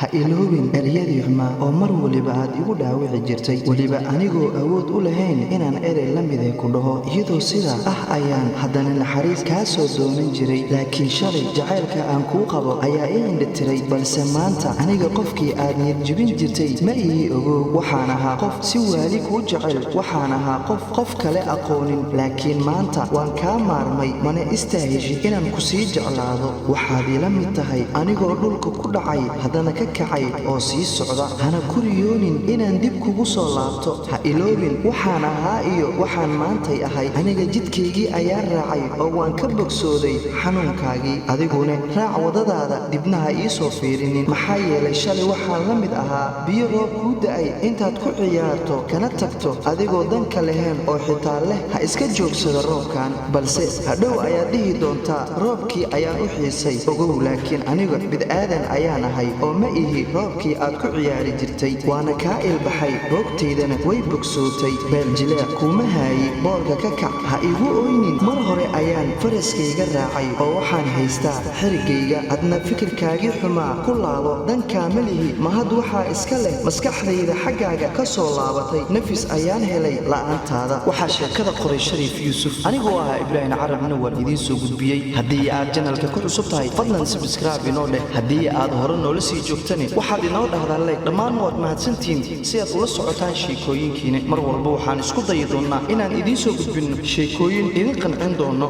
ha iloobin ereyadii xumaa oo mar waliba aad igu dhaawici jirtay waliba anigoo awood u lahayn inaan erey la mid ku dhaho iyadoo sidaa ayaan haddana naxariis kaa soo doonan jiray laakiin shalay jacaylka aan kuu qabo ayaa ii indhatiray balse maanta aniga qofkii aad niyad jebin jirtay ma ii ogow waxaan ahaa qof si waali kuu jecel waxaan ahaa qof kale aqoonin laakiin maanta waan kaa maarmay mana istaahishi inaan ku sii jeclaado waxaad ila mid tahay anigoo dhulka ku dhacay haddana ka kacay oo sii socda hana ku riyoonin inaan dib kugu soo laabto ha iloobin waxaan ahaa iyo waxaan maantay ahay aniga jidkaygii ayaa raacay oo waan ka bogsooday xanuunkaagii adiguna raac wadadaada dibnaha ii soo fiirinin maxaa yeelay shalay waxaan la mid ahaa biyo roob kuu da'ay intaad ku ciyaarto kana tagto adigoo danka lahayn oo xitaa leh ha iska joogsada roobkan balse hadhow ayaad dhihi doontaa roobkii ayaan u xiisay ogow laakiin aniga bid'aadan ayaan ahay oo ma ihi roobkii aad ku ciyaari jirtay waana kaa ilbaxay boogtaydana way bogsootay beeljileec kuuma haayi boolka ka kac ha igu oynin mar hore ayaan faraskayga raacay oo waxaan haystaa xerigayga adna fikirkaagii xumaa ku laabo dankaa ma lihi mahad waxaa iska leh maskaxdayda xaggaaga ka soo laabatay nafis ayaan helay la'aantaada waxaa sheekada qoray shariif yuusuf anigoo ahaa ibraahim carabna waan idiin soo gudbiyey haddii aad janalka ku cusub tahay fadlan subscribe inoo dheh haddii aad hore noola sii joogtani waxaad inoo dhahdaa leeg dhammaan waad mahadsantihiin si aad ula socotaan sheekooyinkiina mar walba waxaan isku dayi doonnaa inaan idiin soo gudbinno sheekooyin idin qancin doono